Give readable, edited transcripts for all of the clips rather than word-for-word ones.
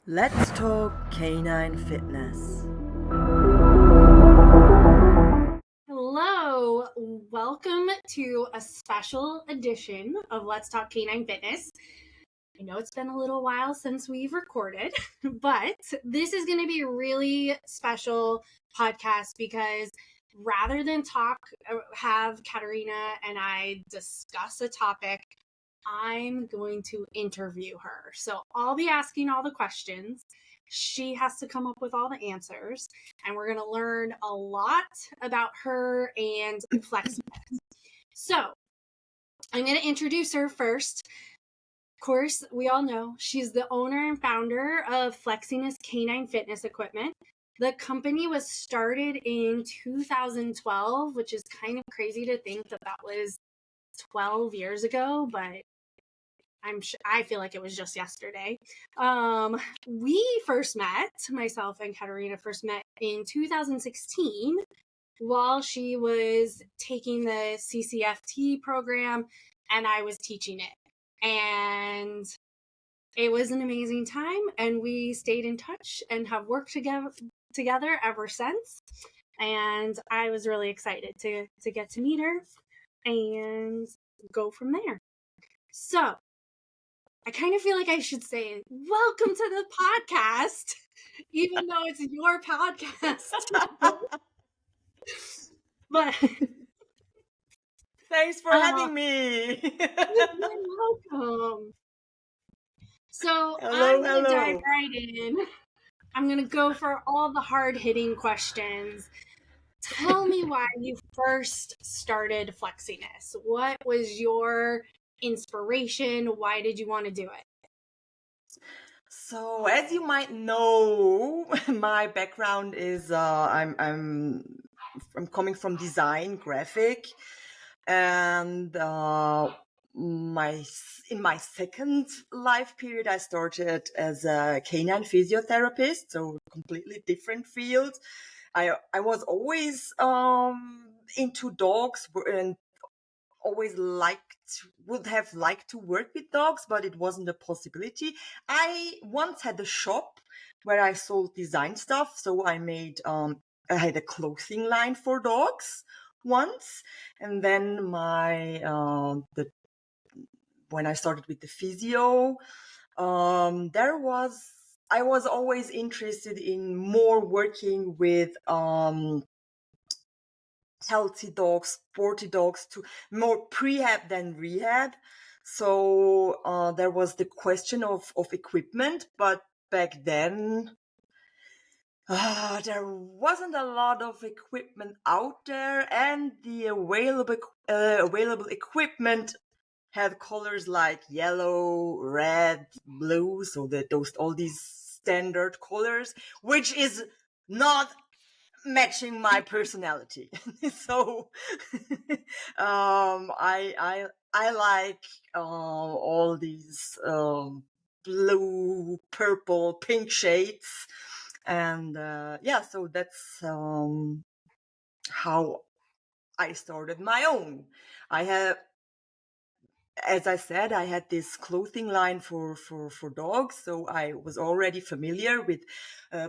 Let's talk canine fitness. Hello, welcome to a special edition of Let's Talk Canine Fitness. I know it's been a little while since we've recorded, but this is going to be a really special podcast because rather than have Katharina and I discuss a topic, I'm going to interview her. So I'll be asking all the questions. She has to come up with all the answers, and we're going to learn a lot about her and Flexiness. So I'm going to introduce her first. Of course, we all know she's the owner and founder of Flexiness Canine Fitness Equipment. The company was started in 2012, which is kind of crazy to think that was 12 years ago, but I feel like it was just yesterday. We first met, myself and Katharina first met in 2016 while she was taking the CCFT program and I was teaching it. And it was an amazing time, and we stayed in touch and have worked together ever since. And I was really excited to get to meet her and go from there. So I kind of feel like I should say, welcome to the podcast, even though it's your podcast. But thanks for having me. you're welcome. So Hello, I'm going to dive hello. right in. I'm going to go for all the hard-hitting questions. Tell me why you first started Flexiness. What was your inspiration? Why did you want to do it? So, as you might know, my background is I'm coming from design, graphic, and in my second life period, I started as a canine physiotherapist, so completely different field. I was always into dogs and always would have liked to work with dogs, but it wasn't a possibility. I once had a shop where I sold design stuff, so I had a clothing line for dogs once, and then when I started with the physio, I was always interested in more working with healthy dogs, sporty dogs, to more prehab than rehab. So there was the question of equipment, but back then there wasn't a lot of equipment out there, and the available equipment had colors like yellow, red, blue, so that all these standard colors, which is not matching my personality. So I like all these blue, purple, pink shades, and so that's how I started my own. I have As I said, I had this clothing line for dogs, so I was already familiar with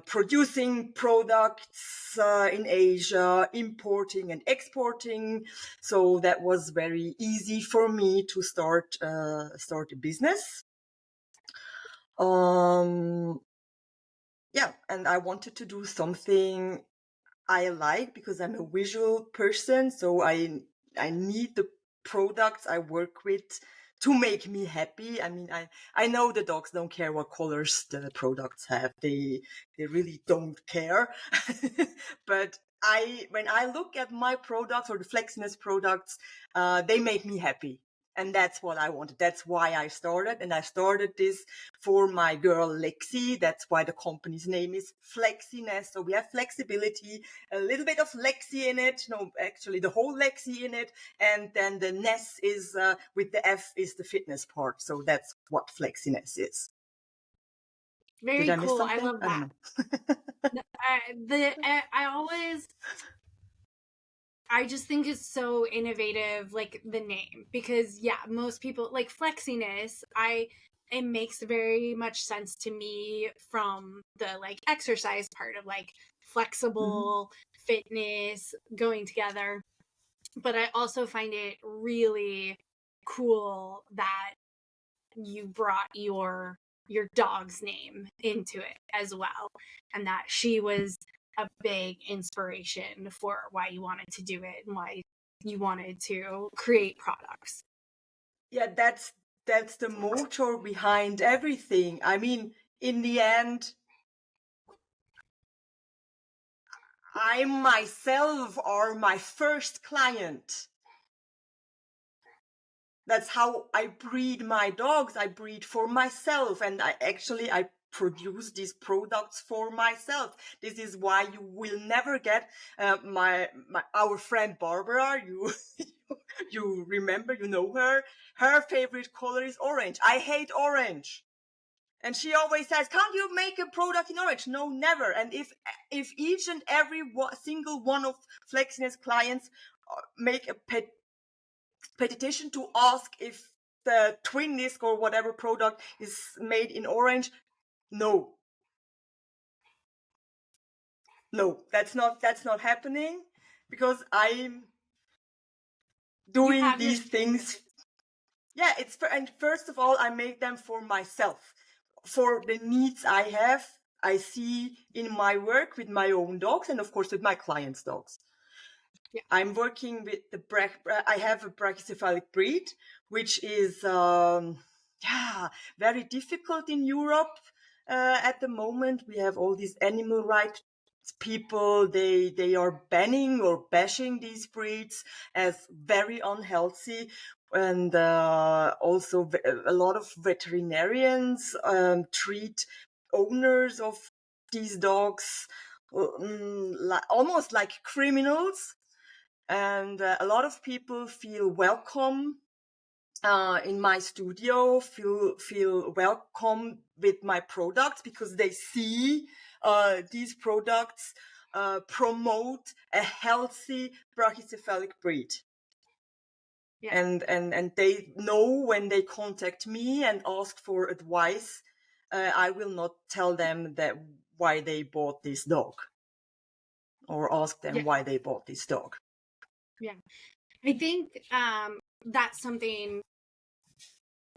producing products in Asia, importing and exporting. So that was very easy for me to start a business. And I wanted to do something I like because I'm a visual person, so I need the products I work with to make me happy. I mean, I know the dogs don't care what colors the products have. They really don't care. But when I look at my products or the Flexiness products, they make me happy. And that's what I wanted. That's why I started. And I started this for my girl Lexi. That's why the company's name is Flexiness. So we have flexibility, a little bit of Lexi in it. No, actually the whole Lexi in it. And then the Ness is with the F is the fitness part. So that's what Flexiness is. Very Did I miss cool. something? I love that. I just think it's so innovative, like the name, because most people like Flexiness. it makes very much sense to me from the like exercise part of like flexible fitness going together. But I also find it really cool that you brought your dog's name into it as well, and that she was a big inspiration for why you wanted to do it and why you wanted to create products. Yeah, that's the motor behind everything. I mean, in the end, I myself are my first client. That's how I breed my dogs. I breed for myself, and I produce these products for myself. This is why you will never get our friend Barbara. You remember, you know her. Her favorite color is orange. I hate orange. And she always says, "Can't you make a product in orange?" No, never. And if each and every single one of Flexiness clients make a petition to ask if the twin disc or whatever product is made in orange, no, that's not happening, because I'm doing these things. Yeah, and first of all, I make them for myself, for the needs I have, I see in my work with my own dogs, and of course with my clients' dogs. Yeah. I'm working with I have a brachycephalic breed, which is very difficult in Europe at the moment. We have all these animal rights people. They are banning or bashing these breeds as very unhealthy. And also a lot of veterinarians treat owners of these dogs almost like criminals. And a lot of people feel welcome in my studio, feel welcome with my products, because they see these products promote a healthy brachycephalic breed. Yeah. And they know when they contact me and ask for advice, I will not tell them that why they bought this dog, or ask them why they bought this dog. Yeah, I think that's something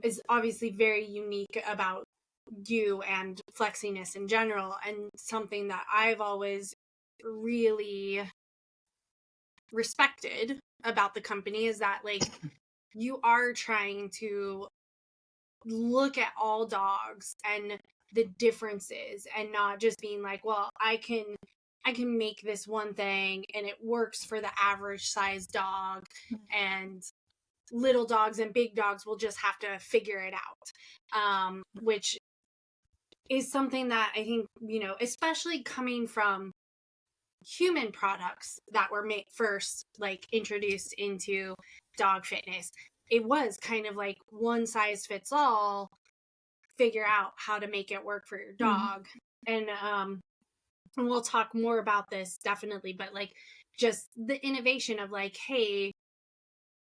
is obviously very unique about you and Flexiness in general, and something that I've always really respected about the company is that like you are trying to look at all dogs and the differences, and not just being like, well, I can make this one thing and it works for the average size dog, and little dogs and big dogs will just have to figure it out, which is something that I think, you know, especially coming from human products that were made first, like introduced into dog fitness, it was kind of like one size fits all, figure out how to make it work for your dog. And we'll talk more about this definitely, but like just the innovation of like, hey,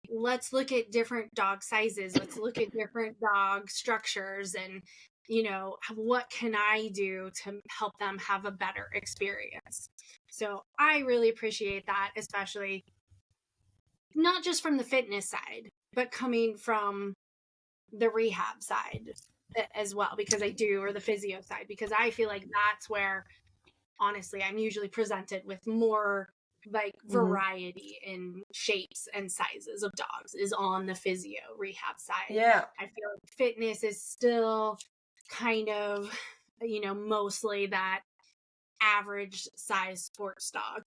let's look at different dog sizes, let's look at different dog structures, and you know, what can I do to help them have a better experience. So I really appreciate that, especially not just from the fitness side, but coming from the rehab side as well, because I do, or the physio side, because I feel like that's where honestly I'm usually presented with more like variety in shapes and sizes of dogs is on the physio rehab side. Yeah, I feel like fitness is still kind of, you know, mostly that average size sports dog.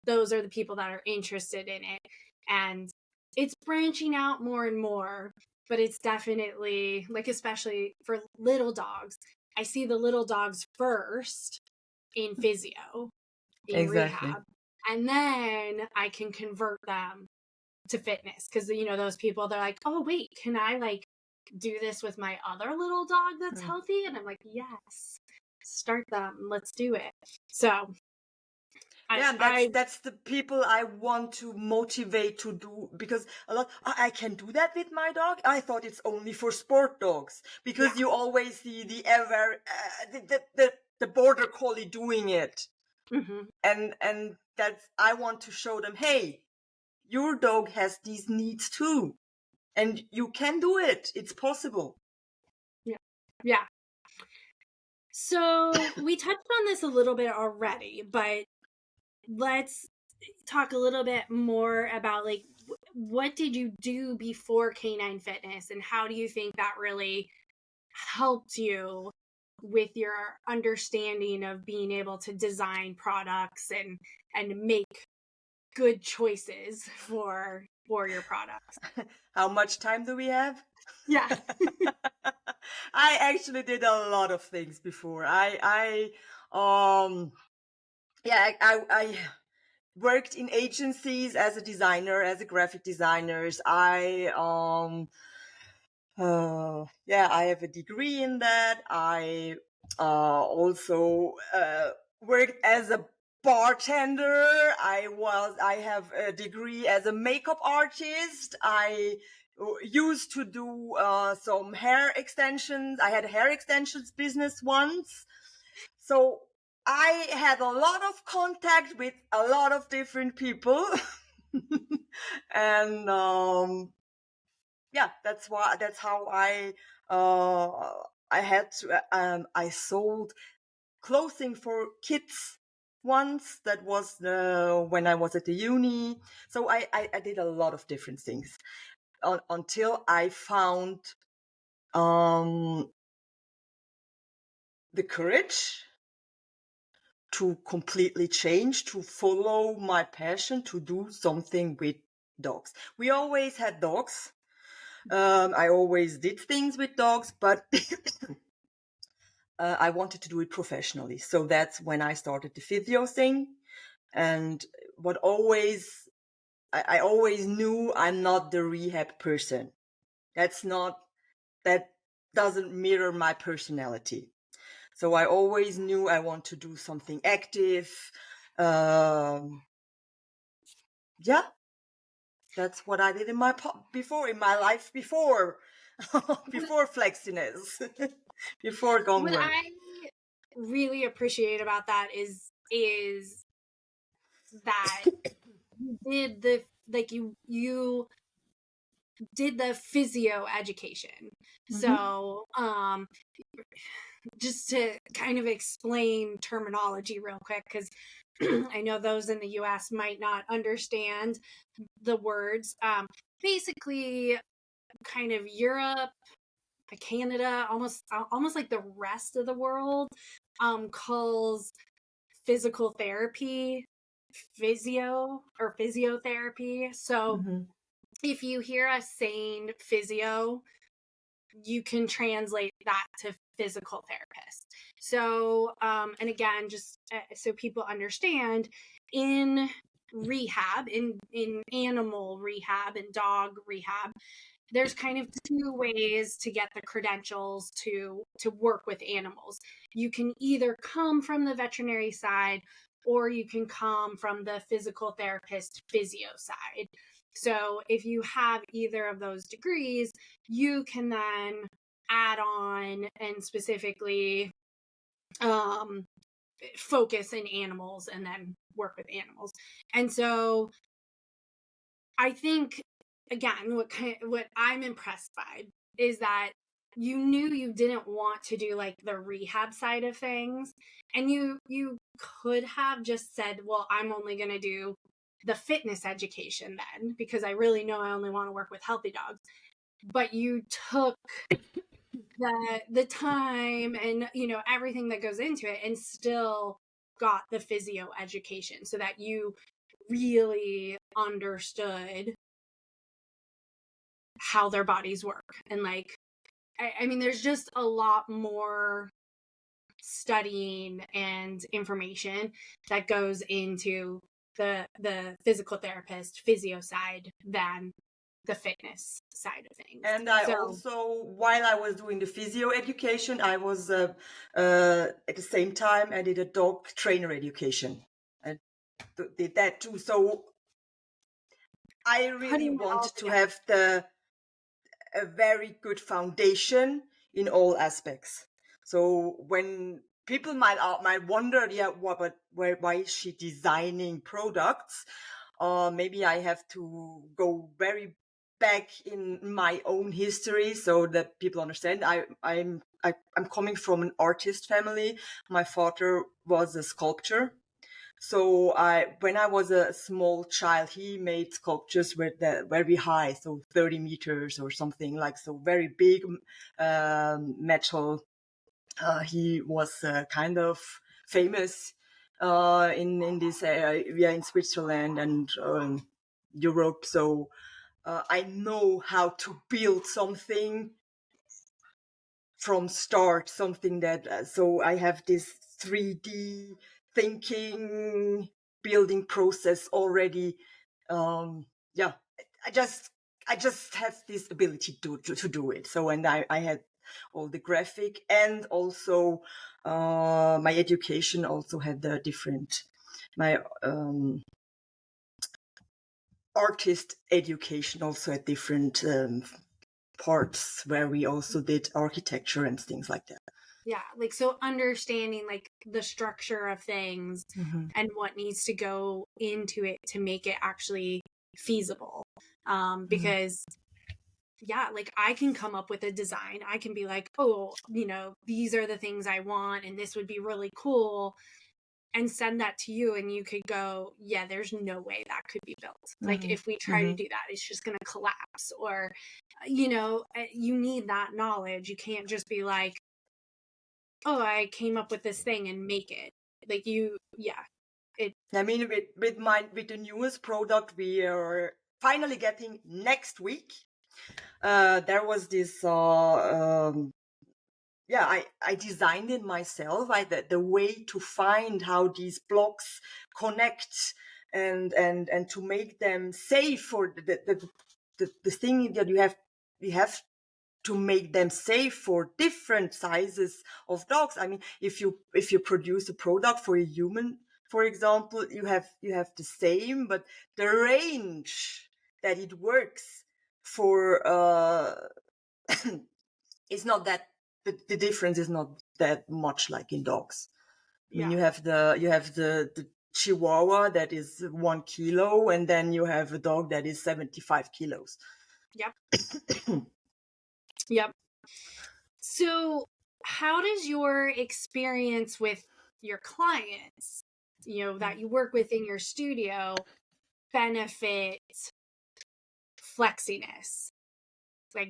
Those are the people that are interested in it, and it's branching out more and more, but it's definitely like, especially for little dogs, I see the little dogs first in physio, in rehab, and then I can convert them to fitness, because you know, those people, they're like, oh wait, can I like do this with my other little dog that's healthy? And I'm like, yes, start them, let's do it. So That's the people I want to motivate to do, because a lot I can do that with my dog. I thought it's only for sport dogs, because you always see the border collie doing it, and that's, I want to show them, hey, your dog has these needs too, and you can do it. It's possible. Yeah. So we touched on this a little bit already, but let's talk a little bit more about, like, what did you do before Canine Fitness, and how do you think that really helped you with your understanding of being able to design products and make good choices for your products? How much time do we have? Yeah. I actually did a lot of things before. I worked in agencies as a designer, as a graphic designer. I have a degree in that. I also worked as a bartender. I have a degree as a makeup artist. I used to do some hair extensions. I had a hair extensions business once. So I had a lot of contact with a lot of different people. And that's how I sold clothing for kids once. That was when I was at the uni. So I did a lot of different things until I found the courage to completely change, to follow my passion, to do something with dogs. We always had dogs. I always did things with dogs, but I wanted to do it professionally. So that's when I started the physio thing. And I always knew I'm not the rehab person. That doesn't mirror my personality. So I always knew I want to do something active. That's what I did in my life before Flexiness, before Gone What Work. I really appreciate about that is that you did the physio education. So just to kind of explain terminology real quick, because I know those in the US might not understand the words. Basically, kind of Europe, Canada, almost like the rest of the world, calls physical therapy physiotherapy. So if you hear us saying physio, you can translate that to physical therapist. So, and again, just so people understand, in rehab, in animal rehab and dog rehab, there's kind of two ways to get the credentials to work with animals. You can either come from the veterinary side, or you can come from the physical therapist physio side. So if you have either of those degrees, you can then add on and specifically focus in animals and then work with animals. And so I think, again, what I'm impressed by is that you knew you didn't want to do like the rehab side of things, and you could have just said, well, I'm only going to do the fitness education then, because I really know I only want to work with healthy dogs. But you took the time and everything that goes into it, and still got the physio education, so that you really understood how their bodies work. And like, I mean, there's just a lot more studying and information that goes into the physical therapist physio side than the fitness side of things. And I also, while I was doing the physio education, I was at the same time I did a dog trainer education. did that too. So I really Putting it all wanted to together. have a very good foundation in all aspects. So when people might wonder, yeah, why is she designing products? Maybe I have to go very back in my own history so that people understand. I'm coming from an artist family. My father was a sculptor. So when I was a small child, he made sculptures very high, so 30 meters or something like, so very big metal. He was kind of famous in this area in Switzerland and Europe. So I know how to build something from start, something that so I have this 3D thinking building process already. Yeah, I just have this ability to do it. So and I had all the graphic and also my education also had the different my artist education also had different parts where we also did architecture and things like that. Yeah, like so understanding like the structure of things and what needs to go into it to make it actually feasible. Because yeah, like I can come up with a design. I can be like, oh, these are the things I want and this would be really cool, and send that to you and you could go, yeah, there's no way that could be built. Like if we try to do that, it's just going to collapse. Or you need that knowledge. You can't just be like, oh, I came up with this thing and make it. Like I mean, with the newest product we are finally getting next week, there was this I designed it myself. The way to find how these blocks connect and to make them safe for the thing that you have to make them safe for different sizes of dogs. I mean, if you produce a product for a human, for example, you have the same, but the range that it works for is not that the difference is not that much like in dogs. I mean, you have the Chihuahua that is 1 kilo, and then you have a dog that is 75 kilos. Yep. Yep. So how does your experience with your clients, that you work with in your studio, benefit Flexiness? Like,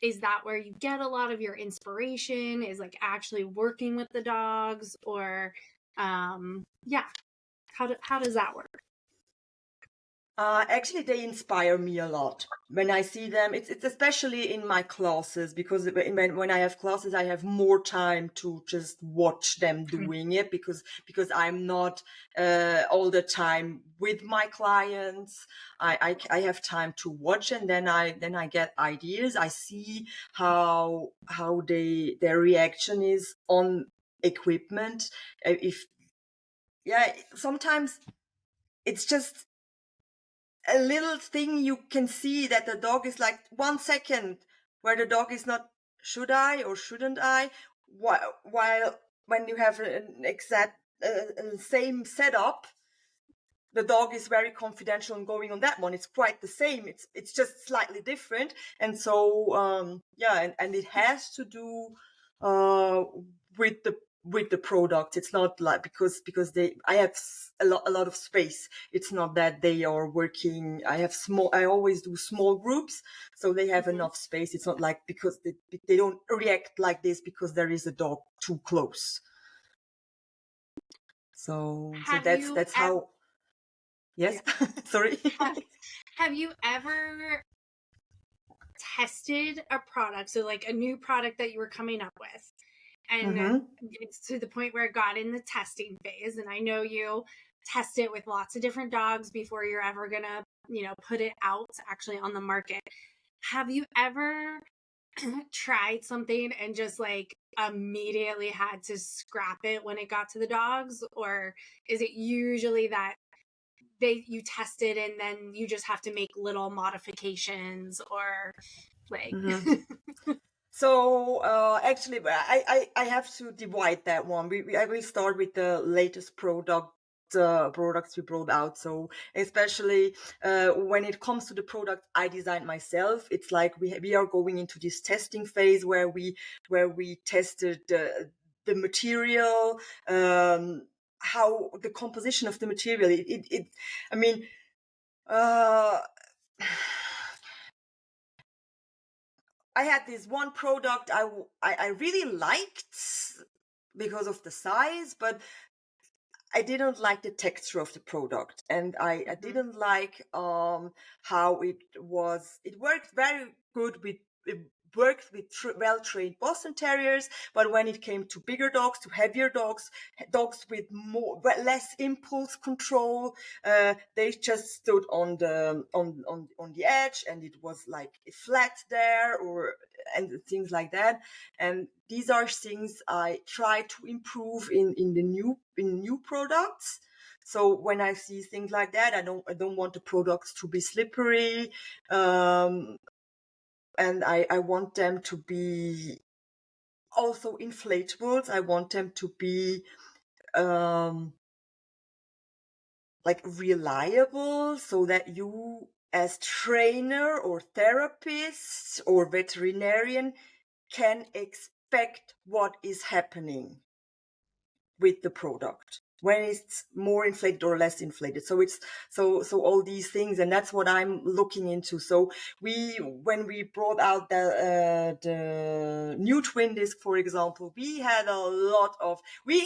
is that where you get a lot of your inspiration, is like actually working with the dogs? Or how does that work? Actually, they inspire me a lot when I see them. It's especially in my classes, because when I have classes, I have more time to just watch them doing it, because I'm not all the time with my clients. I have time to watch, and then I get ideas. I see how their reaction is on equipment. Sometimes it's just a little thing you can see that the dog is like 1 second where the dog is not, should I or shouldn't I? While when you have an exact same setup, the dog is very confidential and going on that one. It's quite the same. It's just slightly different. And so, and it has to do with the product. It's not like because I have a lot of space. It's not that they are working. I always do small groups, so they have enough space. It's not like because they don't react like this because there is a dog too close. So that's how. Yes. Yeah. Sorry. Have you ever tested a product? So like a new product that you were coming up with, and it's to the point where it got in the testing phase. And I know you test it with lots of different dogs before you're ever gonna, put it out actually on the market. Have you ever tried something and just like immediately had to scrap it when it got to the dogs? Or is it usually that you test it and then you just have to make little modifications, or like So actually, I have to divide that one. I will start with the latest products we brought out. So especially when it comes to the product I designed myself, it's like we are going into this testing phase where we tested the material, how the composition of the material. I mean. I had this one product I really liked because of the size, but I didn't like the texture of the product, and I didn't like how it was. It worked very good with. It worked with well-trained Boston Terriers, but when it came to bigger dogs, to heavier dogs, dogs with less impulse control, they just stood on the edge, and it was like flat there, and things like that. And these are things I try to improve in new products. So when I see things like that, I don't want the products to be slippery, and I want them to be also inflatables. I want them to be like reliable, so that you as trainer or therapist or veterinarian can expect what is happening with the product when it's more inflated or less inflated. So it's so all these things, and that's what I'm looking into. So when we brought out the new twin disc, for example, we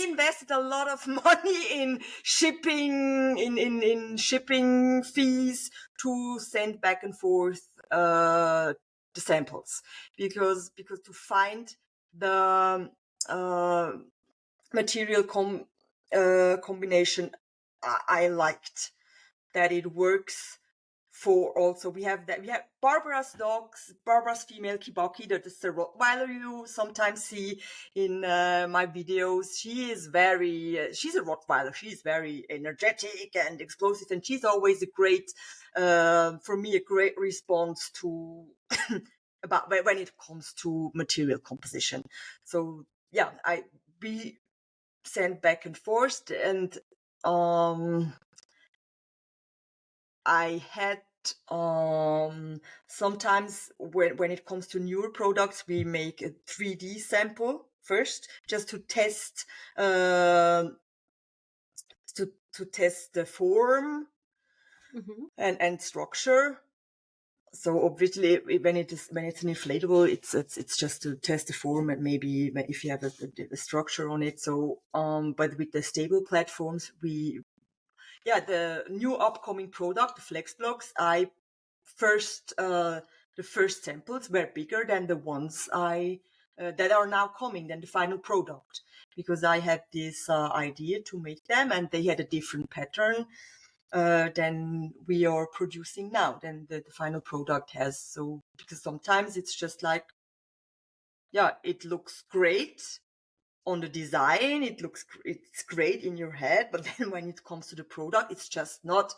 invested a lot of money in shipping, in shipping fees to send back and forth the samples, because to find the material combination I liked, that it works for. Also we have Barbara's female Kibaki, that is the Rottweiler you sometimes see in my videos. She's a Rottweiler. She's very energetic and explosive, and she's always a great for me, a great response to about when it comes to material composition. So yeah, we sent back and forth, and I had sometimes when it comes to newer products, we make a 3D sample first, just to test to test the form and structure. So obviously, when it's an inflatable, it's just to test the form and maybe if you have a structure on it. So but with the stable platforms, the new upcoming product, the Flex blocks, the first samples were bigger than the ones that are now coming, than the final product, because I had this idea to make them, and they had a different pattern than we are producing now, than the final product has. So because sometimes it's just like, it looks great on the design, it's great in your head, but then when it comes to the product, it's just not.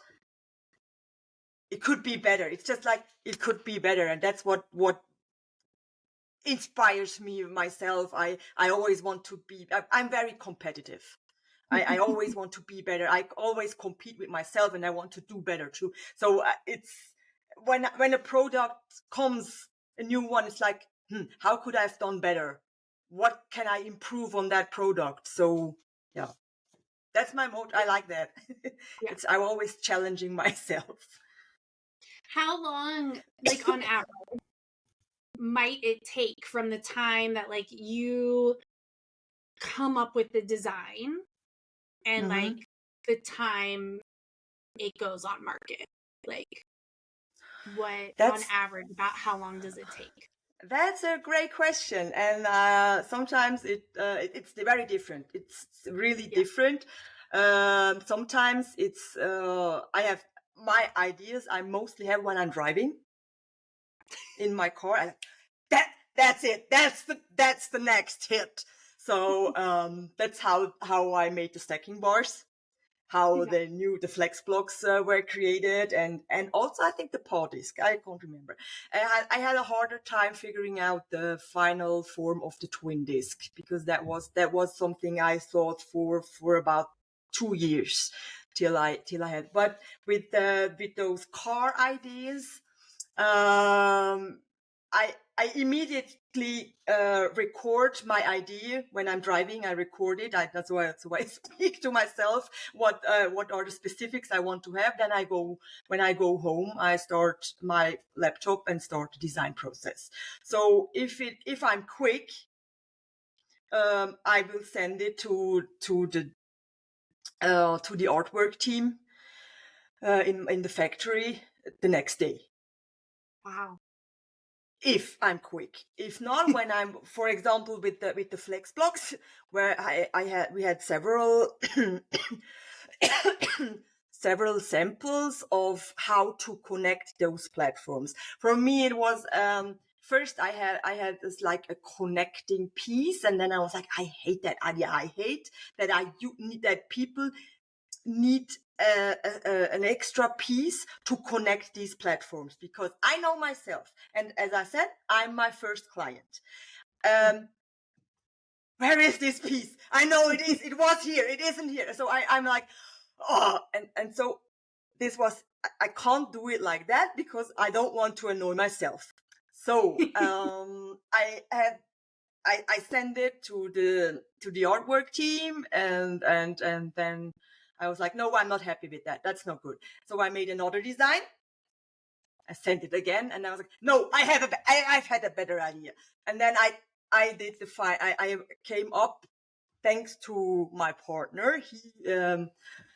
It could be better. It's just like, it could be better, and that's what inspires me myself. I always want to be. I'm very competitive. I always want to be better. I always compete with myself, and I want to do better too. So it's when a product comes, a new one, it's like, how could I have done better? What can I improve on that product? So yeah, that's my mode. I like that. Yeah. I'm always challenging myself. How long, like on average, might it take from the time that like you come up with the design and like the time it goes on market? Like on average, about how long does it take? That's a great question, and sometimes it's very different. It's really different. Sometimes it's I have my ideas. I mostly have when I'm driving in my car. that's it. That's the next hit. So that's how I made the stacking bars, how the flex blocks were created, and also I think the paw disc. I can't remember. I had a harder time figuring out the final form of the twin disc, because that was something I thought for about 2 years till I had. But with those car ideas, I immediately record my idea when I'm driving. I record it. That's why I speak to myself. What are the specifics I want to have? Then when I go home, I start my laptop and start the design process. So if I'm quick, I will send it to the artwork team in the factory the next day. Wow. If I'm quick. If not, when I'm, for example, with the flex blocks, where we had several several samples of how to connect those platforms. For me, it was first I had this like a connecting piece, and then I was like, I hate that idea. I hate that that people need an extra piece to connect these platforms, because I know myself, and as I said, I'm my first client. Where is this piece? I know it was here, it isn't here. So I'm like, oh, and so this was, I can't do it like that because I don't want to annoy myself. So I send it to the artwork team, and then I was like, no, I'm not happy with that. That's not good. So I made another design. I sent it again, and I was like, no, I've had a better idea. And then I did I came up, thanks to my partner. He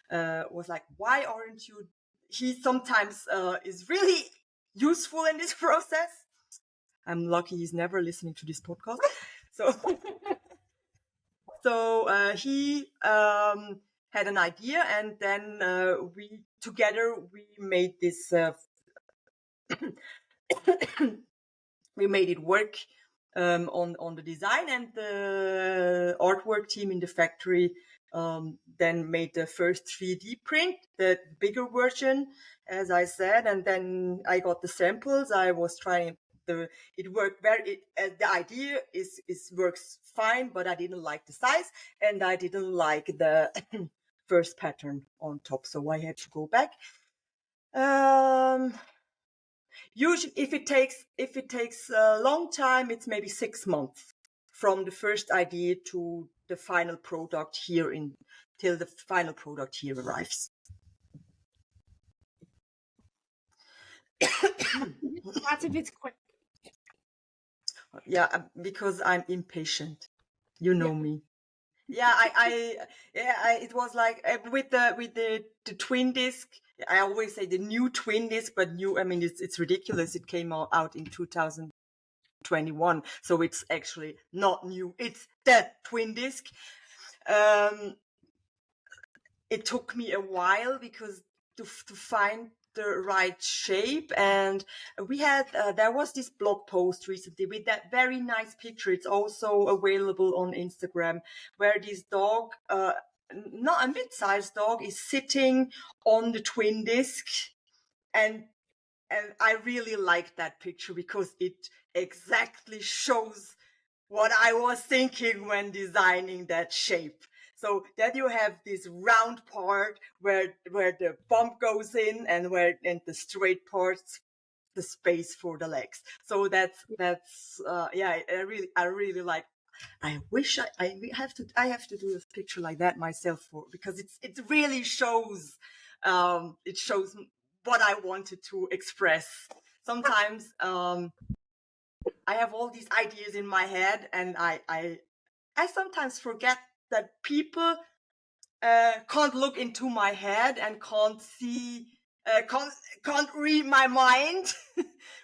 was like, why aren't you? He sometimes is really useful in this process. I'm lucky he's never listening to this podcast. So he had an idea, and then we made this. We made it work on the design, and the artwork team in the factory then made the first 3D print, the bigger version, as I said, and then I got the samples. I was trying. It worked the idea works fine, but I didn't like the size, and I didn't like the first pattern on top, so I had to go back. Usually, if it takes a long time, it's maybe 6 months from the first idea to the final product till the final product here arrives. That's if it's quick. Yeah, because I'm impatient. You know me. Yeah, it was like with the twin disc. I always say the new twin disc, but new. I mean, it's ridiculous. It came out in 2021, so it's actually not new. It's the twin disc. It took me a while because to find the right shape, and we had there was this blog post recently with that very nice picture. It's also available on Instagram, where this dog, not a mid-sized dog, is sitting on the twin disc, and I really like that picture because it exactly shows what I was thinking when designing that shape. So then you have this round part where the bump goes in, and the straight parts, the space for the legs. So that's yeah, I really like. I wish I have to do a picture like that myself because it really shows it shows what I wanted to express. Sometimes I have all these ideas in my head, and I sometimes forget that people can't look into my head and can't see, can't read my mind,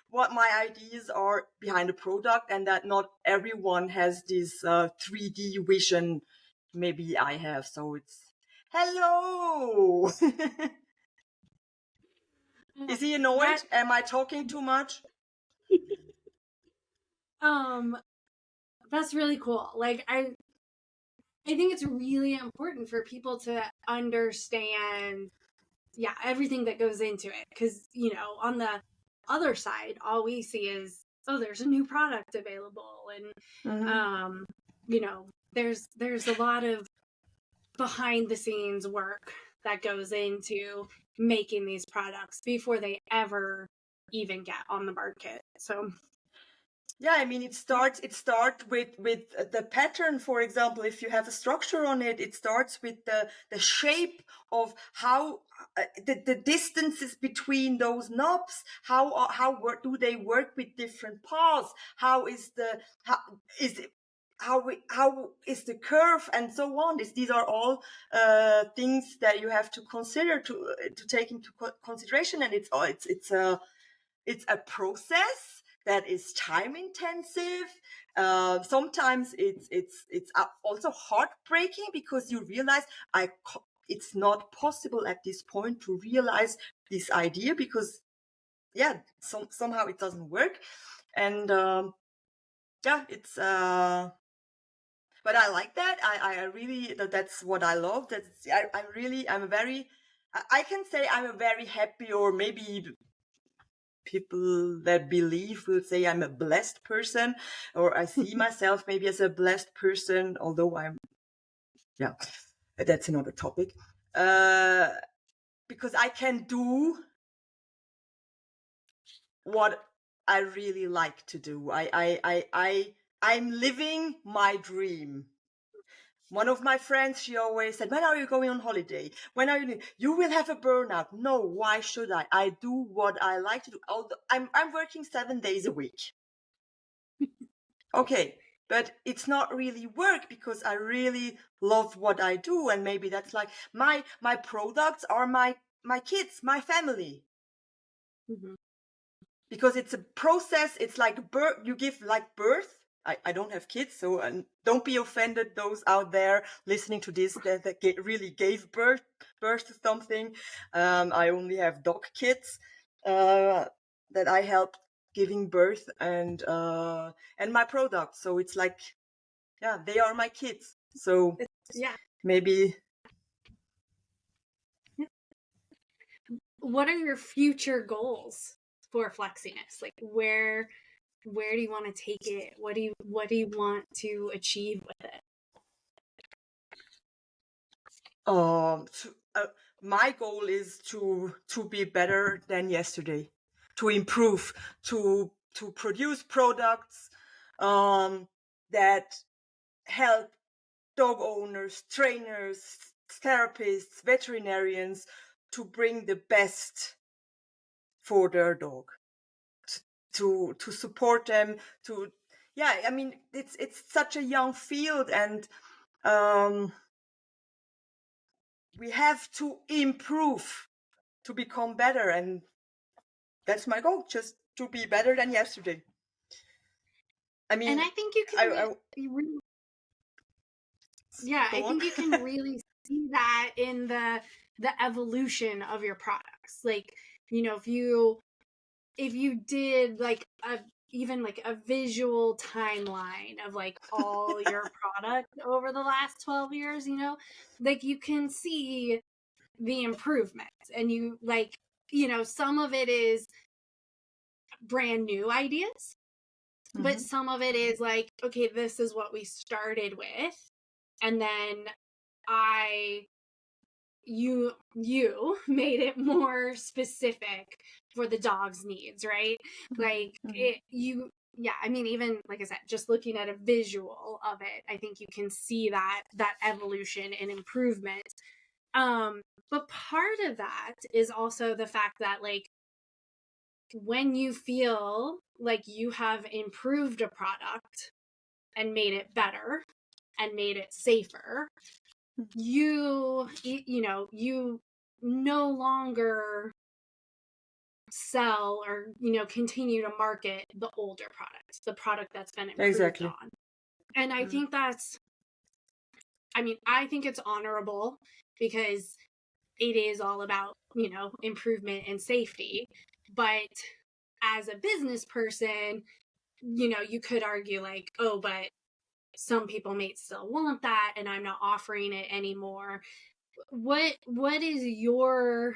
what my ideas are behind the product, and that not everyone has this 3D vision. Maybe I have, so it's hello. Is he annoyed? Am I talking too much? That's really cool. Like I think it's really important for people to understand, yeah, everything that goes into it. Because, you know, on the other side, all we see is, oh, there's a new product available. And, you know, there's a lot of behind the scenes work that goes into making these products before they ever even get on the market. So yeah, I mean, it starts with the pattern. For example, if you have a structure on it, it starts with the shape of how the distances between those knobs. Do they work with different paths? How is the curve, and so on? These are all things that you have to consider, to take into consideration, and it's a process that is time intensive. Sometimes it's also heartbreaking, because you realize it's not possible at this point to realize this idea, because somehow it doesn't work. And it's but I like that. I really, that's what I love. I can say I'm a very happy, or maybe people that believe will say I'm a blessed person, or I see myself maybe as a blessed person, although that's another topic. Because I can do what I really like to do. I'm living my dream. One of my friends, she always said, when are you going on holiday? When are you? You will have a burnout. No, why should I? I do what I like to do. Although I'm working 7 days a week. Okay, but it's not really work, because I really love what I do. And maybe that's like my products are my kids, my family. mm-hmm. Because it's a process. It's like birth. You give like birth. I don't have kids, so don't be offended, those out there listening to this that really gave birth to something. I only have dog kids that I help giving birth, and my products. So it's like, yeah, they are my kids. So yeah. maybe. What are your future goals for Flexiness? Like where do you want to take it? What do you want to achieve with it? My goal is to be better than yesterday, to improve, to produce products that help dog owners, trainers, therapists, veterinarians to bring the best for their dog, to support them, I mean, it's such a young field, and we have to improve to become better, and that's my goal, just to be better than yesterday. I mean, and I think you can I think you can really see that in the evolution of your products. Like, you know, if you did like even like a visual timeline of like all your product over the last 12 years, you know, like you can see the improvements, and you like, you know, some of it is brand new ideas, but some of it is like, okay, this is what we started with, and then you made it more specific for the dog's needs, right? Like I mean, even like I said, just looking at a visual of it, I think you can see that evolution and improvement. But part of that is also the fact that, like, when you feel like you have improved a product and made it better and made it safer, you know, you no longer sell or, you know, continue to market the older product, the product that's been improved on. And I think I think it's honorable, because it is all about, you know, improvement and safety. But as a business person, you could argue like, oh, but some people may still want that and I'm not offering it anymore. What is your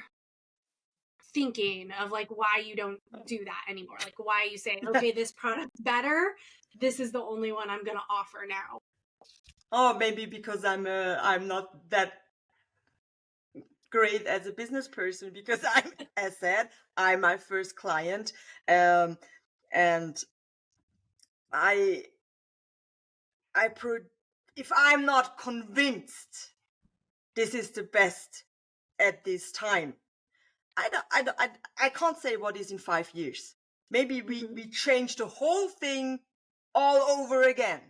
thinking of like why you don't do that anymore? Like why you say, okay, this product's better. This is the only one I'm going to offer now. Oh, maybe because I'm not that great as a business person, because as said, I'm my first client, and if I'm not convinced this is the best at this time, I can't say what is in 5 years. Maybe we change the whole thing all over again.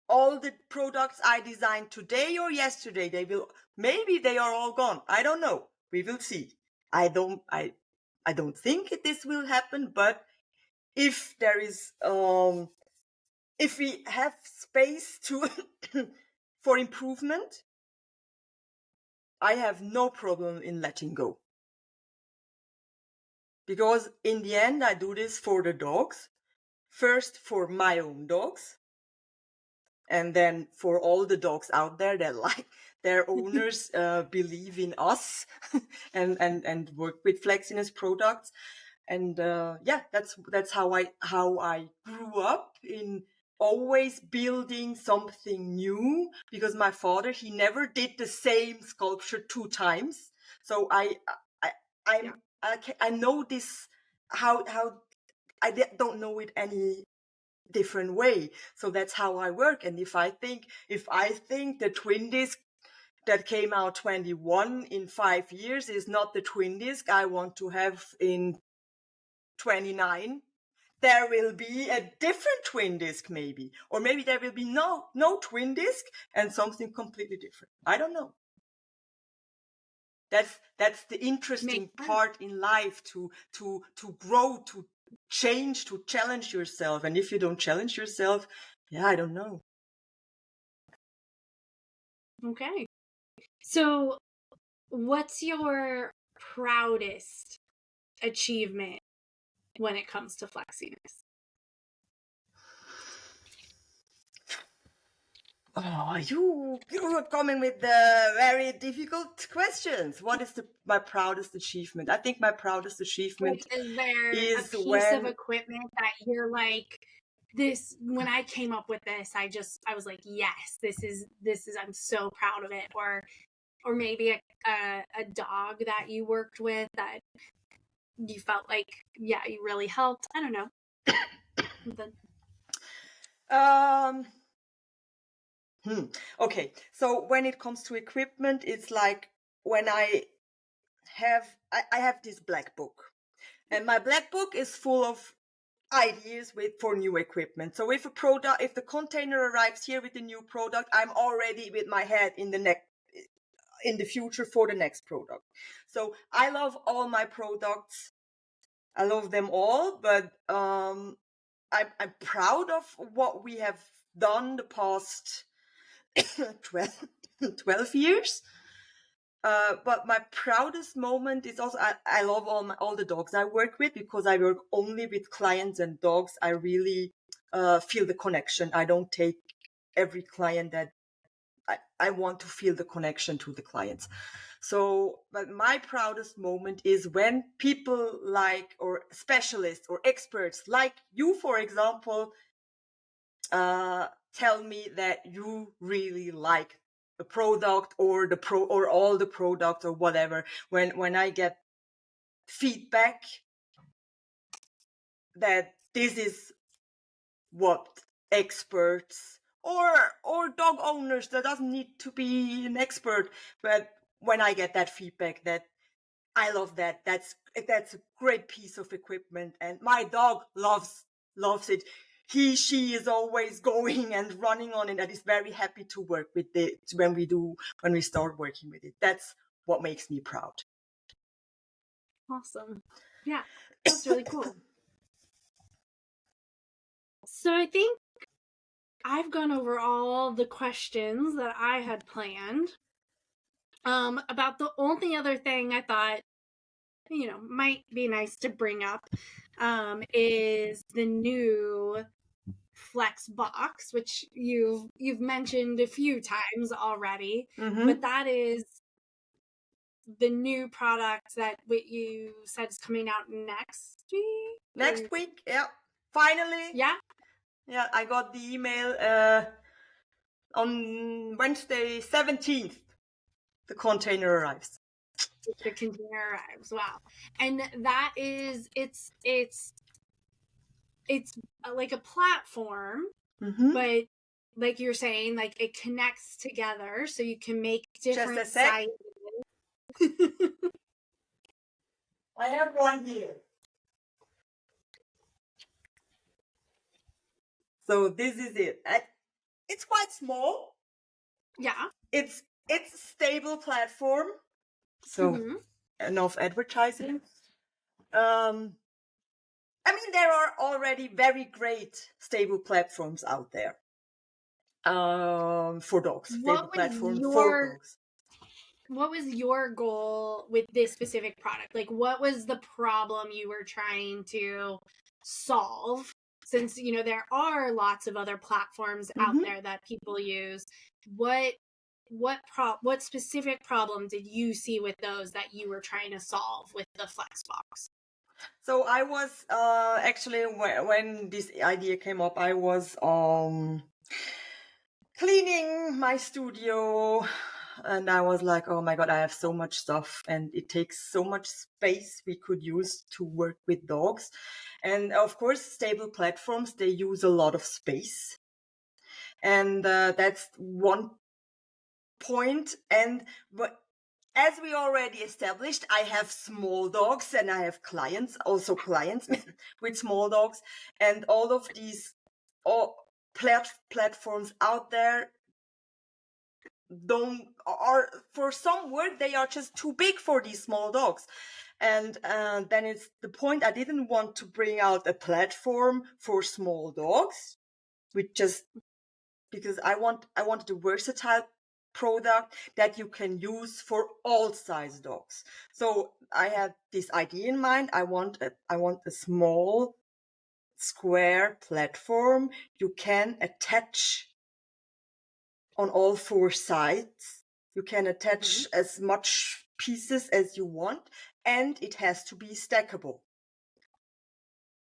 All the products I designed today or yesterday, maybe they are all gone. I don't know. We will see. I don't think this will happen, but if there is, if we have space to for improvement, I have no problem in letting go. Because in the end, I do this for the dogs. First for my own dogs, and then for all the dogs out there that like their owners believe in us and work with Flexiness products. And that's how I grew up, in always building something new, because my father, he never did the same sculpture 2 times. So I know this, how I don't know it any different way. So that's how I work. And if I think the twin disc that came out 21 in 5 years is not the twin disc I want to have in 29, there will be a different twin disc maybe, or maybe there will be no twin disc and something completely different. I don't know. That's the interesting part in life, to grow, to change, to challenge yourself. And if you don't challenge yourself, I don't know. Okay. So what's your proudest achievement when it comes to Flexiness? Oh, you are coming with the very difficult questions. What is my proudest achievement? I think my proudest achievement is there is a piece of equipment that you're like, this, when I came up with this, I was like, yes, this is I'm so proud of it. Or maybe a dog that you worked with that you felt like, you really helped. I don't know. Okay, so when it comes to equipment, it's like when I have this black book, and my black book is full of ideas for new equipment. So if the container arrives here with a new product, I'm already with my head in the future for the next product. So I love all my products. I love them all, but I'm proud of what we have done the past 12 years. But my proudest moment is also, I love all the dogs I work with, because I work only with clients and dogs. I really feel the connection. I don't take every client that I want to feel the connection to the clients. So, but my proudest moment is when people or specialists or experts like you, for example, tell me that you really like the product or or all the products or whatever. When I get feedback that this is what experts or dog owners, that doesn't need to be an expert, but when I get that feedback that I love that's a great piece of equipment and my dog loves it. She is always going and running on it, and is very happy to work with it when we start working with it. That's what makes me proud. Awesome. Yeah, that's really cool. So I think I've gone over all the questions that I had planned. About the only other thing I thought might be nice to bring up is the new Flex box, which you've mentioned a few times already, but that is the new product that what you said is coming out next week. Next week, yeah. Finally. Yeah. Yeah, I got the email on Wednesday 17th. The container arrives. The container arrives. Wow. And that is it's like a platform, but like you're saying, like it connects together so you can make different sizes. I have one here. So this is it. It's quite small. Yeah. It's a stable platform. So enough advertising. I mean, there are already very great stable platforms out there for dogs. Stable platform for dogs. What was your goal with this specific product? Like, what was the problem you were trying to solve? Since, there are lots of other platforms out there that people use. What specific problem did you see with those that you were trying to solve with the Flexbox? So I was actually, when this idea came up, I was cleaning my studio, and I was like, oh my God, I have so much stuff and it takes so much space we could use to work with dogs. And of course, stable platforms, they use a lot of space. And that's one point. And as we already established, I have small dogs and I have clients with small dogs. And all of these platforms out there are for some work, they are just too big for these small dogs. And then it's the point, I didn't want to bring out a platform for small dogs, because I wanted a versatile product that you can use for all size dogs. So I had this idea in mind. I want a small square platform you can attach on all four sides. You can attach as much pieces as you want, and it has to be stackable.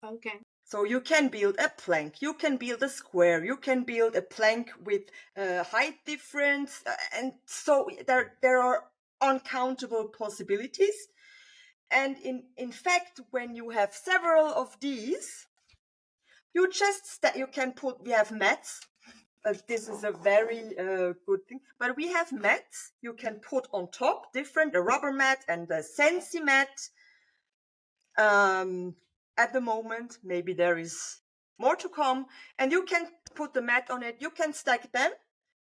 Okay. So you can build a plank, you can build a square, you can build a plank with height difference, and so there are uncountable possibilities. And in fact, when you have several of these, you we have mats. This is a very good thing. But we have mats you can put on top, a rubber mat and a Sensi mat. At the moment, maybe there is more to come. And you can put the mat on it. You can stack them.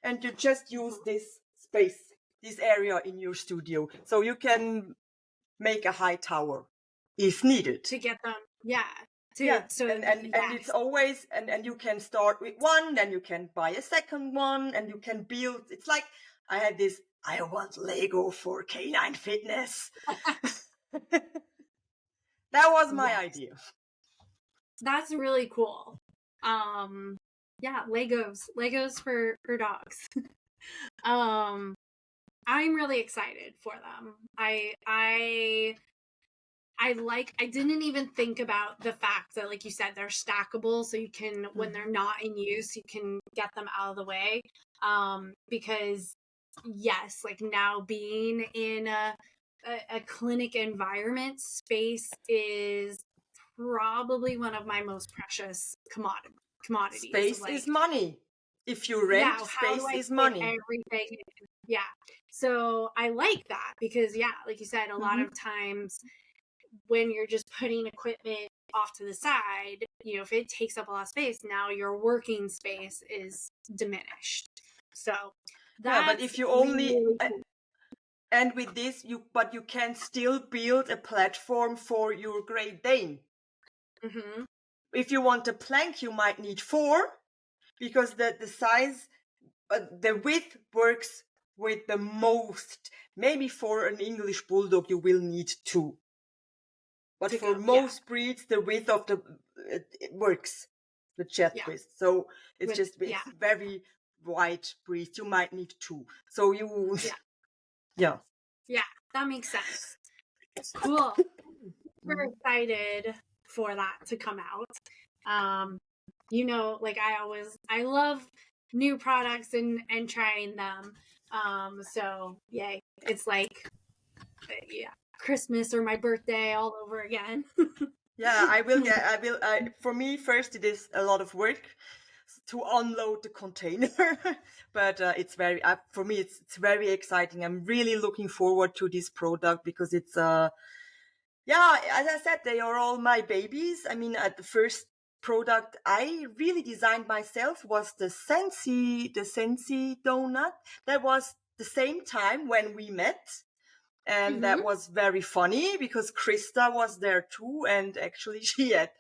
And you just use this space, this area in your studio. So you can make a high tower if needed. To get them, yeah. And it's always, and you can start with one, then you can buy a second one, and you can build. It's like I had this, I want Lego for canine fitness. That was my idea. That's really cool. Yeah, Legos for dogs. I'm really excited for them. I didn't even think about the fact that, like you said, they're stackable, so you can, when they're not in use, you can get them out of the way. Because yes, like now being in a clinic environment, space is probably one of my most precious commodities. Space is money. If you rent, space is money. Everything. Yeah. So I like that because, yeah, like you said, a lot of times when you're just putting equipment off to the side, if it takes up a lot of space, now your working space is diminished. So but if you only, really cool. And with this, you can still build a platform for your Great Dane. If you want a plank, you might need 4, because the size, the width works with the most. Maybe for an English Bulldog, you will need 2. But to for go. most breeds, the width of it works, the jet Yeah. width. So it's With- just yeah. very wide breeds. You might need two. So you, Yeah. yeah. That makes sense. Cool. Super excited for that to come out. You know, like I love new products and trying them. So yay. It's like, yeah, Christmas or my birthday all over again. Yeah, for me, first, it is a lot of work to unload the container, but it's very, for me, it's very exciting. I'm really looking forward to this product because it's, yeah, as I said, they are all my babies. I mean, the first product I really designed myself was the Sensi donut. That was the same time when we met. And that was very funny because Krista was there too. And actually she had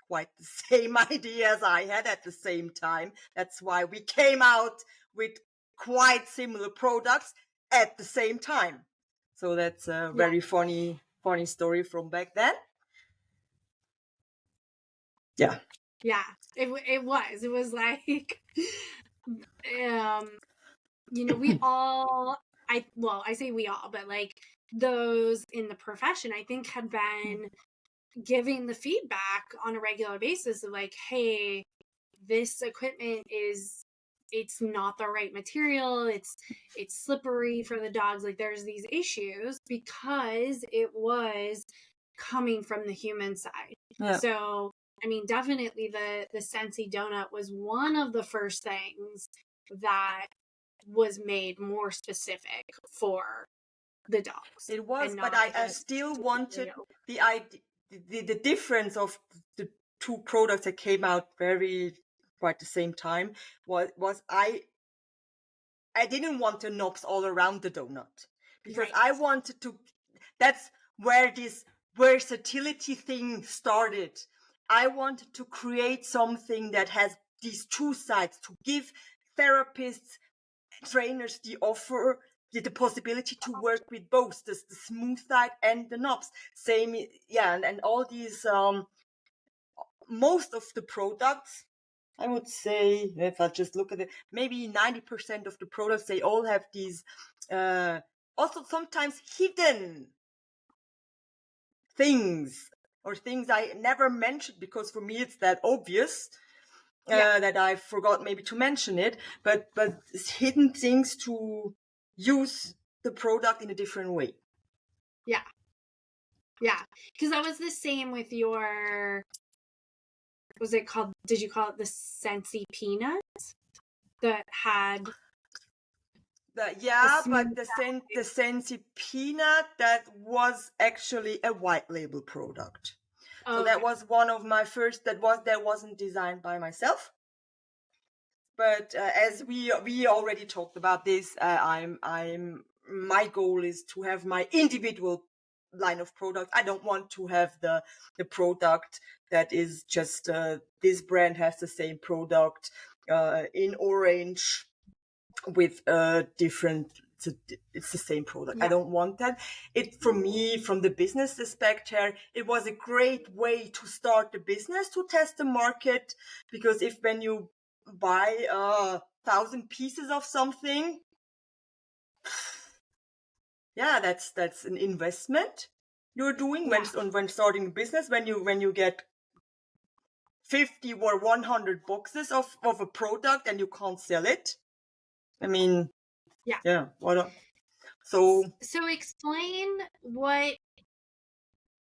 quite the same idea as I had at the same time. That's why we came out with quite similar products at the same time. So that's a very funny story from back then. Yeah. Yeah, it was like, you know, we all, I say we all, but like those in the profession, I think, had been giving the feedback on a regular basis of like, hey, this equipment it's not the right material, it's slippery for the dogs, like there's these issues because it was coming from the human side. Yeah. So I mean, definitely the Sensi donut was one of the first things that was made more specific for the dogs. It was, but I still wanted the idea, the difference of the two products that came out quite the same time was I didn't want the knobs all around the donut because I wanted to. That's where this versatility thing started. I wanted to create something that has these two sides to give therapists, trainers the offer, the possibility to work with both the smooth side and the knobs. Same, yeah, and all these, most of the products, I would say, if I just look at it, maybe 90% of the products, they all have these, also sometimes hidden things or things I never mentioned because for me it's that obvious. That I forgot maybe to mention it, but it's hidden things to use the product in a different way. Yeah, because that was the same with your. Was it called? Did you call it the Sensi peanut that had? But the Sensi peanut, that was actually a white label product. So that was one of my first. That wasn't designed by myself. But as we already talked about this, my goal is to have my individual line of product. I don't want to have the product that is just this brand has the same product in orange with different. It's the same product. I don't want that. For me, from the business aspect here, it was a great way to start the business, to test the market, because when you buy 1,000 pieces of something, yeah, that's an investment you're doing when starting a business. When you get 50 or 100 boxes of a product and you can't sell it, I mean, so explain what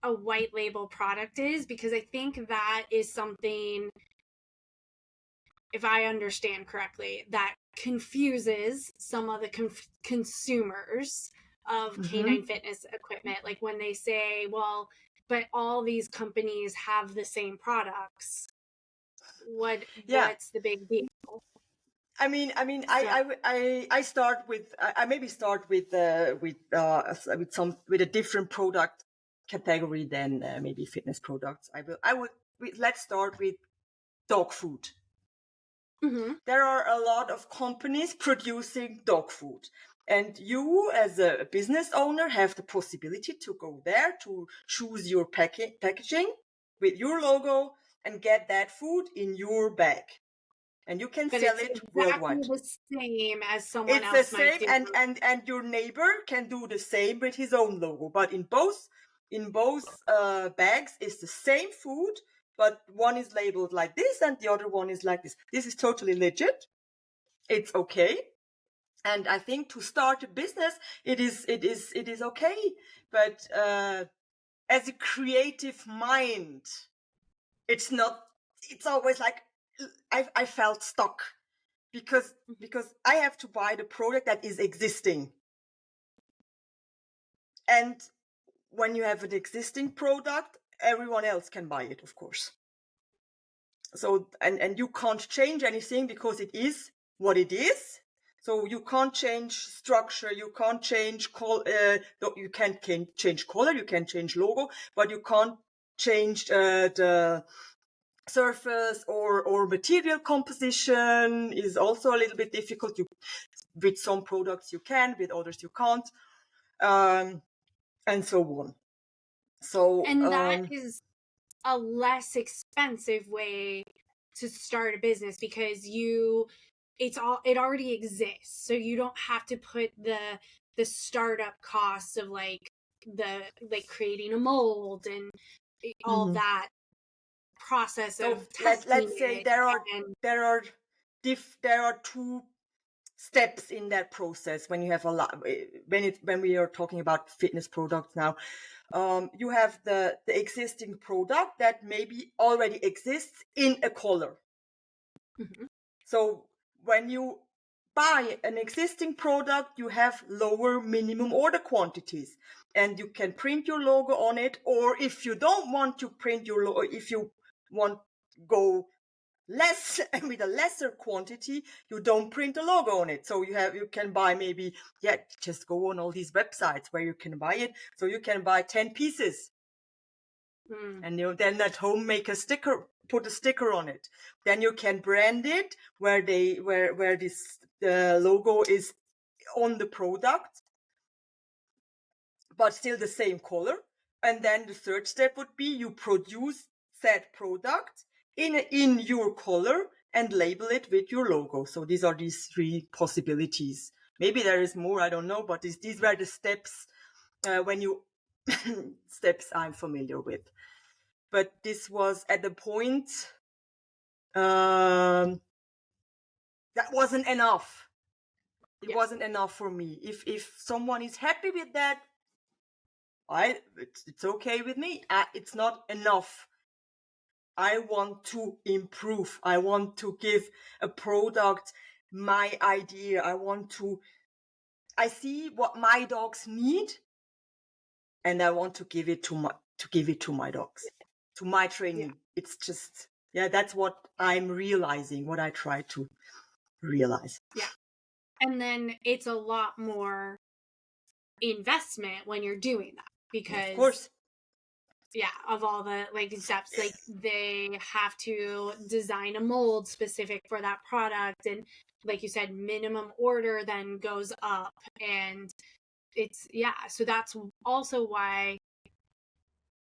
a white label product is, because I think that is something, if I understand correctly, that confuses some of the consumers of canine fitness equipment. Like when they say, well, but all these companies have the same products. What's the big deal? I mean, I start with, I maybe start with a different product category than maybe fitness products. Let's start with dog food. There are a lot of companies producing dog food. And you, as a business owner, have the possibility to go there to choose your packaging with your logo and get that food in your bag. And you can But sell it's it exactly worldwide. the same as someone It's the else might same, do. and your neighbor can do the same with his own logo. But in both bags is the same food, but one is labeled like this and the other one is like this. This is totally legit. It's okay. And I think to start a business, it is okay. But as a creative mind, it's not. It's always like I felt stuck because I have to buy the product that is existing. And when you have an existing product, everyone else can buy it, of course. So and you can't change anything because it is what it is. So you can't change structure, you can't change you can change color, you can change logo, but you can't change the surface or material composition is also a little bit difficult. With some products you can, with others you can't, and so on. So And that is a less expensive way to start a business because it already exists, so you don't have to put the startup costs of like creating a mold and all that process so of testing let's say it. there are two steps in that process when you have a lot when we are talking about fitness products now. You have the existing product that maybe already exists in a color. So when you buy an existing product, you have lower minimum order quantities and you can print your logo on it. Or if you don't want to print your logo, if you want go less and with a lesser quantity, you don't print a logo on it. So you can buy maybe, just go on all these websites where you can buy it. So you can buy 10 pieces and you then at home make a sticker, put a sticker on it. Then you can brand it where this logo is on the product, but still the same color. And then the third step would be you produce said product in your color and label it with your logo. So these are these three possibilities. Maybe there is more, I don't know, but these were the steps steps I'm familiar with. But this was at the point that wasn't enough. It wasn't enough for me. If someone is happy with that, it's okay with me. It's not enough. I want to improve. I want to give a product my idea. I see what my dogs need, and I want to give it to my dogs, to my training. Yeah. It's just, that's what I'm realizing, what I try to realize. Yeah. And then it's a lot more investment when you're doing that because of course. Of all the steps, they have to design a mold specific for that product, and like you said, minimum order then goes up, and it's so that's also why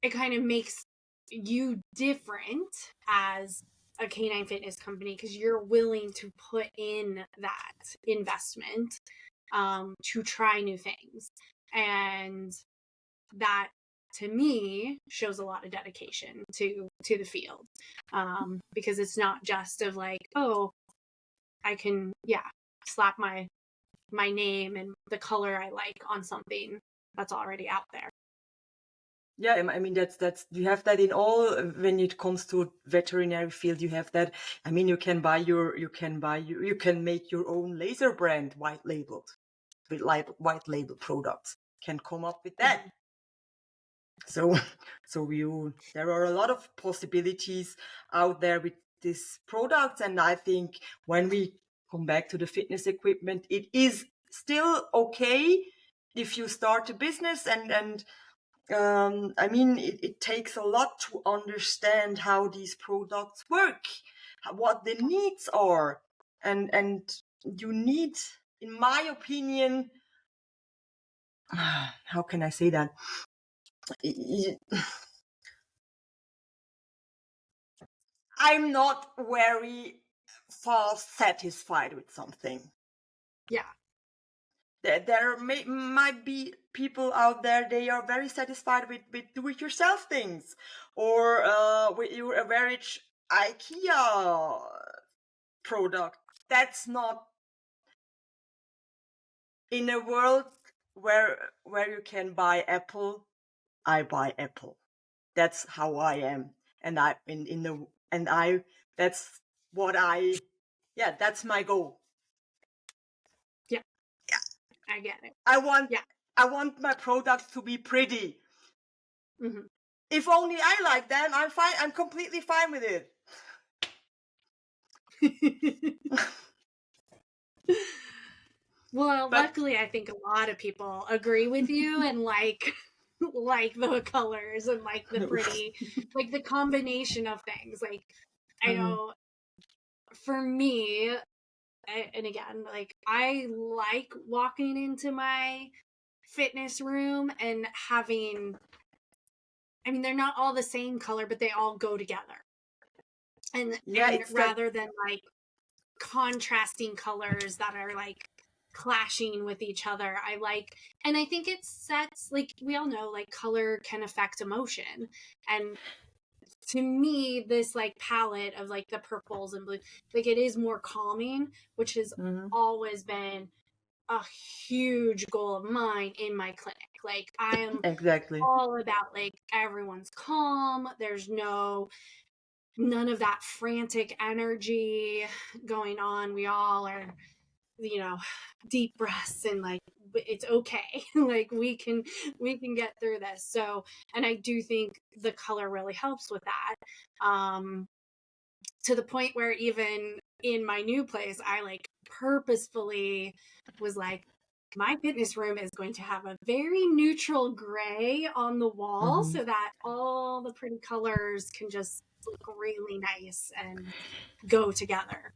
it kind of makes you different as a canine fitness company, because you're willing to put in that investment to try new things, and that to me shows a lot of dedication to the field, because it's not just of I can slap my name and the color I like on something that's already out there. Yeah, I mean that's you have that in all. When it comes to veterinary field, you have that. I mean, you can make your own laser brand, white labeled, with white label products. Can come up with that. So there are a lot of possibilities out there with this product, and I think when we come back to the fitness equipment, it is still okay if you start a business and I mean, it takes a lot to understand how these products work, what the needs are, and you need in my opinion, how can I say that? I'm not very fast satisfied with something. Yeah. There might be people out there, they are very satisfied with do-it-yourself things, or with your average IKEA product. That's not, in a world where you can buy Apple, I buy Apple. That's how I am. And that's what that's my goal. Yeah. I get it. I want my products to be pretty. Mm-hmm. If only I like them, I'm fine. I'm completely fine with it. Well, luckily, I think a lot of people agree with you and like the colors and like the pretty, like the combination of things. Like, I know for me, and again, like I like walking into my fitness room and having, I mean, they're not all the same color, but they all go together. And rather than like contrasting colors that are like clashing with each other, I like, and I think it sets, like we all know, like color can affect emotion, and to me this like palette of like the purples and blue, like it is more calming, which has always been a huge goal of mine in my clinic. Like I am all about like everyone's calm, there's none of that frantic energy going on. We all are, you know, deep breaths and like it's okay. Like we can get through this. So, and I do think the color really helps with that. To the point where even in my new place, I like purposefully was like, my fitness room is going to have a very neutral gray on the wall so that all the pretty colors can just look really nice and go together.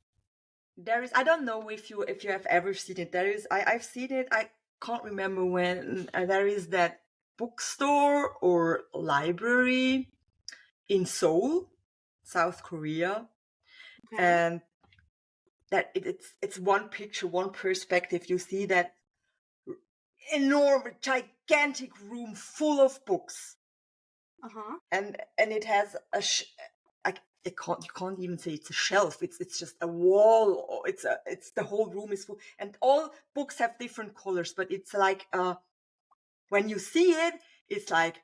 There is, I don't know if you have ever seen it. There is, I've seen it. I can't remember when. There is that bookstore or library in Seoul, South Korea, and that it's one picture, one perspective. You see that enormous, gigantic room full of books, and it has you can't even say it's a shelf. It's just a wall. It's the whole room is full, and all books have different colors. But it's like when you see it, it's like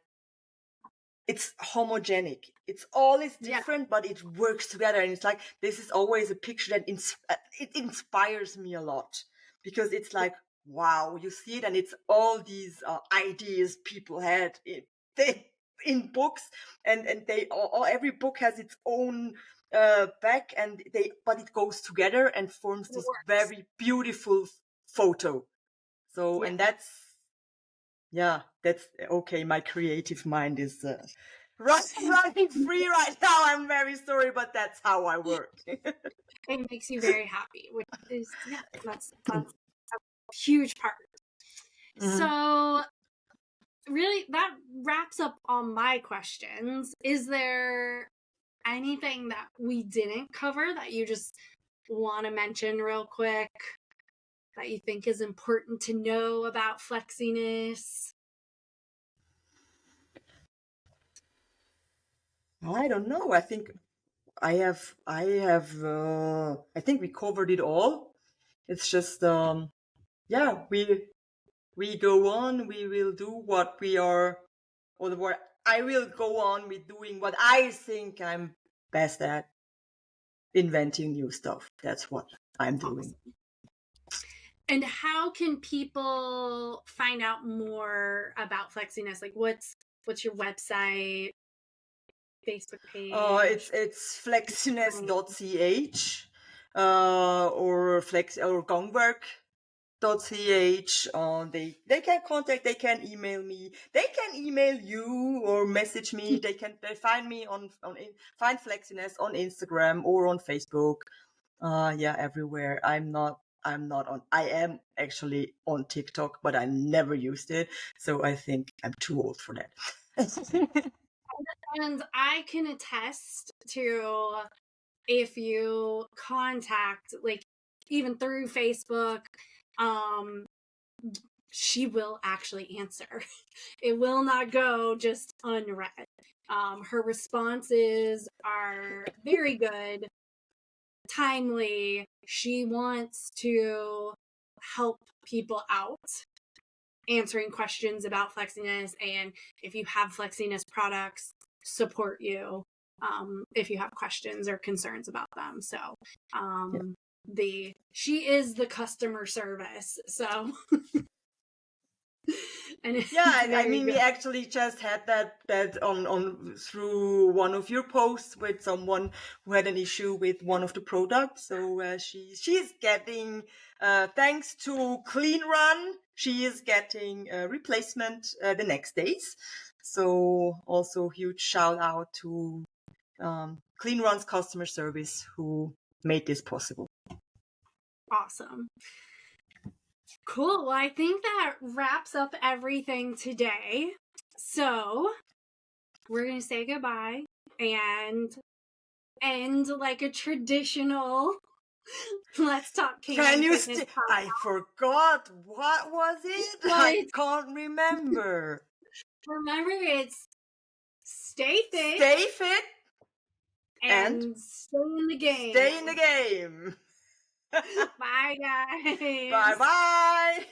it's homogenic. It's all is different, but it works together. And it's like this is always a picture that it inspires me a lot, because it's like, wow, you see it, and it's all these ideas people had in books, and they all every book has its own back, but it goes together and forms this very beautiful photo. So and that's okay. My creative mind is running free right now. I'm very sorry, but that's how I work. It makes you very happy, which is that's a huge part. So really, that wraps up all my questions. Is there anything that we didn't cover that you just want to mention real quick that you think is important to know about Flexiness? I don't know. I think I think we covered it all. It's just we go on. We will do what we are, or what I will go on with doing what I think I'm best at, inventing new stuff. That's what I'm doing. And how can people find out more about Flexiness? Like what's your website, Facebook page? It's flexiness.ch or gongwerk.ch. They can contact, they can email me, they can email you or message me. They find me find Flexiness on Instagram or on Facebook. Everywhere. I'm not I'm not on. I am actually on TikTok, but I never used it. So I think I'm too old for that. And I can attest to, if you contact, like, even through Facebook, she will actually answer. It will not go just unread. Her responses are very good, timely. She wants to help people out, answering questions about Flexiness, and if you have Flexiness products, support you if you have questions or concerns about them. So she is the customer service. So and I mean, we actually just had that on through one of your posts with someone who had an issue with one of the products. So she's getting, thanks to Clean Run, she is getting a replacement the next days. So also huge shout out to Clean Run's customer service who made this possible. Awesome. Cool. Well, I think that wraps up everything today. So we're going to say goodbye and end like a traditional Let's Talk Can you Fitness. I forgot. What was it? I can't remember. Remember, it's stay fit. Stay fit. And stay in the game. Stay in the game. Bye, guys. Bye-bye.